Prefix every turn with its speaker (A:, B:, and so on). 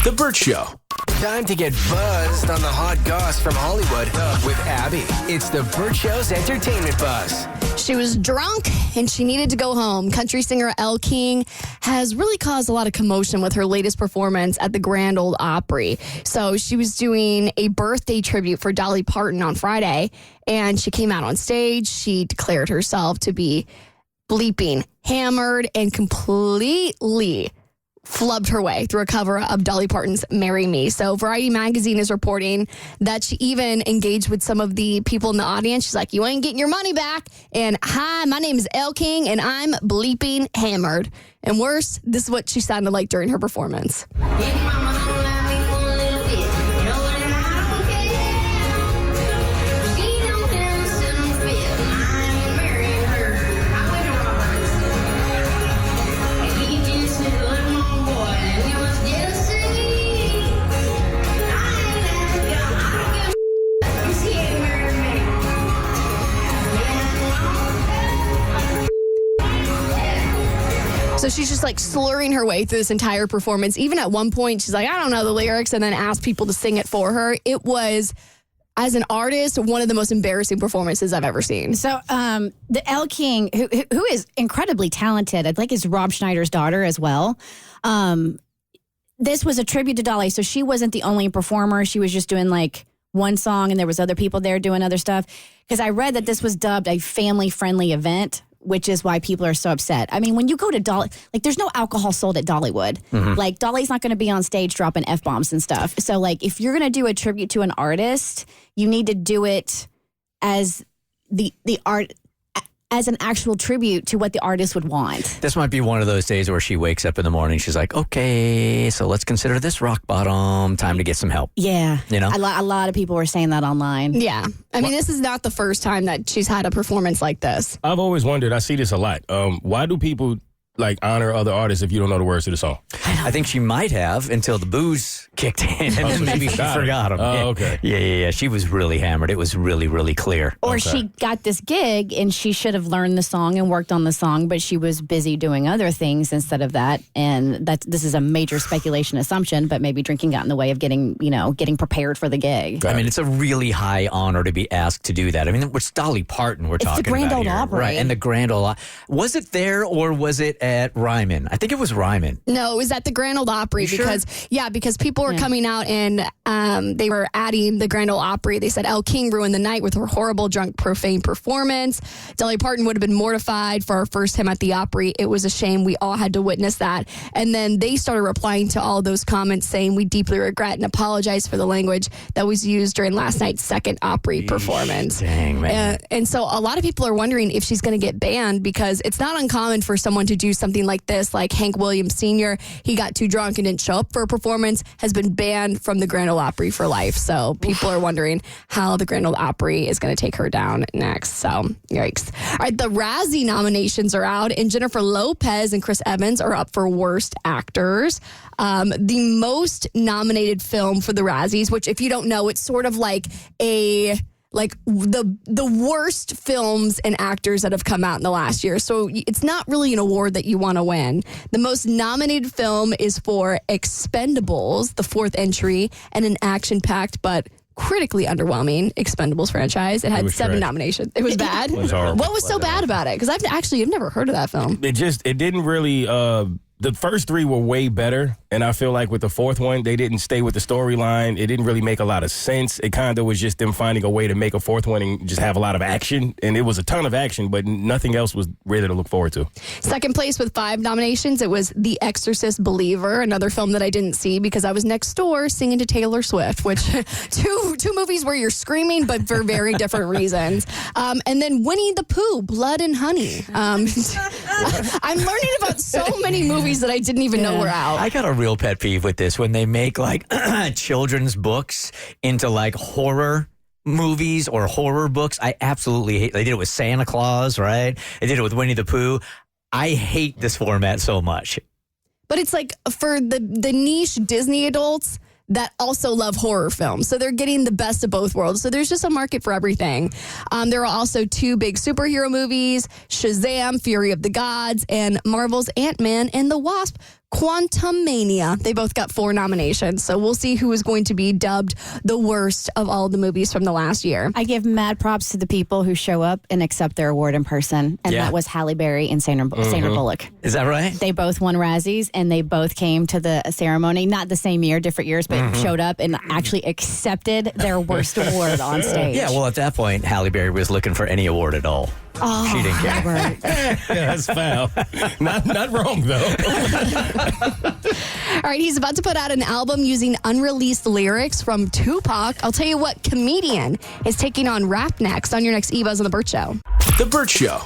A: The Bert Show.
B: Time to get buzzed on the hot goss from Hollywood with Abby. It's the Bert Show's entertainment buzz.
C: She was drunk and she needed to go home. Country singer Elle King has really caused a lot of commotion with her latest performance at the Grand Ole Opry. So she was doing a birthday tribute for Dolly Parton on Friday, and she came out on stage. She declared herself to be bleeping hammered and completely flubbed her way through a cover of Dolly Parton's Marry Me. So Variety Magazine is reporting that she even engaged with some of the people in the audience. She's like, you ain't getting your money back. And hi, my name is Elle King and I'm bleeping hammered. And worse, this is what she sounded like during her performance. So she's just like slurring her way through this entire performance. Even at one point, she's like, I don't know the lyrics, and then asked people to sing it for her. It was, as an artist, one of the most embarrassing performances I've ever seen.
D: So the Elle King, who is incredibly talented, I think is Rob Schneider's daughter as well. This was a tribute to Dolly. So she wasn't the only performer. She was just doing like one song, and there was other people there doing other stuff. Because I read that this was dubbed a family-friendly event, which is why people are so upset. I mean, when you go to Dolly, like, there's no alcohol sold at Dollywood. Mm-hmm. Like, Dolly's not going to be on stage dropping F-bombs and stuff. So, like, if you're going to do a tribute to an artist, you need to do it as the art, as an actual tribute to what the artist would want.
E: This might be one of those days where she wakes up in the morning, she's like, okay, so let's consider this rock bottom, time to get some help.
D: Yeah.
E: You know?
D: A lot of people were saying that online.
C: Yeah. I mean, this is not the first time that she's had a performance like this.
F: I've always wondered, I see this a lot. Why do people like honor other artists if you don't know the words to the song?
E: I think she might have until the booze kicked in, and then maybe she forgot them.
F: Oh, okay.
E: Yeah. She was really hammered. It was really, really clear.
D: Or she got this gig and she should have learned the song and worked on the song, but she was busy doing other things instead of that. And this is a major speculation assumption, but maybe drinking got in the way of getting prepared for the gig.
E: I mean, it's a really high honor to be asked to do that. I mean, it's Dolly Parton we're talking about.
D: It's the Grand Ole
E: here.
D: Opry.
E: Right, and the Grand Ole Opry. Was it there or was it at Ryman? I think it was Ryman.
C: No, it was at the Grand Ole Opry because people were coming out and they were adding the Grand Ole Opry. They said Elle King ruined the night with her horrible, drunk, profane performance. Dolly Parton would have been mortified for our first time at the Opry. It was a shame. We all had to witness that. And then they started replying to all those comments saying, we deeply regret and apologize for the language that was used during last night's second Opry performance.
E: Dang, man.
C: And so a lot of people are wondering if she's going to get banned, because it's not uncommon for someone to do something like this. Like Hank Williams Sr., he got too drunk and didn't show up for a performance, has been banned from the Grand Ole Opry for life. So people are wondering how the Grand Ole Opry is going to take her down next. So, yikes. All right, the Razzie nominations are out, and Jennifer Lopez and Chris Evans are up for Worst Actors. The most nominated film for the Razzies, which, if you don't know, it's sort of like the worst films and actors that have come out in the last year. So it's not really an award that you want to win. The most nominated film is for Expendables, the fourth entry, and an action-packed but critically underwhelming Expendables franchise. It had 7 nominations. It was bad.
F: It was horrible.
C: What was so bad about it? Because I've never heard of that film.
F: It didn't really. The first 3 were way better, and I feel like with the fourth one, they didn't stay with the storyline. It didn't really make a lot of sense. It kind of was just them finding a way to make a fourth one and just have a lot of action, and it was a ton of action, but nothing else was really to look forward to.
C: Second place with 5 nominations, it was The Exorcist Believer, another film that I didn't see because I was next door singing to Taylor Swift, which two movies where you're screaming, but for very different reasons. And then Winnie the Pooh, Blood and Honey. I'm learning about so many movies that I didn't even know were out.
E: I got a real pet peeve with this when they make like children's books into like horror movies or horror books. I absolutely hate. They did it with Santa Claus, right? They did it with Winnie the Pooh. I hate this format so much.
C: But it's like for the niche Disney adults that also love horror films. So they're getting the best of both worlds. So there's just a market for everything. There are also 2 big superhero movies, Shazam, Fury of the Gods, and Marvel's Ant-Man and the Wasp, Quantum Mania. They both got 4 nominations. So we'll see who is going to be dubbed the worst of all the movies from the last year.
D: I give mad props to the people who show up and accept their award in person. And that was Halle Berry and Sandra Bullock.
E: Is that right?
D: They both won Razzies and they both came to the ceremony, not the same year, different years, but showed up and actually accepted their worst award on stage.
E: Yeah, well, at that point, Halle Berry was looking for any award at all.
D: Oh,
E: She didn't care.
D: Bert.
F: Yeah, that's foul. Not wrong, though.
C: All right, he's about to put out an album using unreleased lyrics from Tupac. I'll tell you what comedian is taking on rap next on your next E-Buzz on The Bert Show.
B: The Bert Show.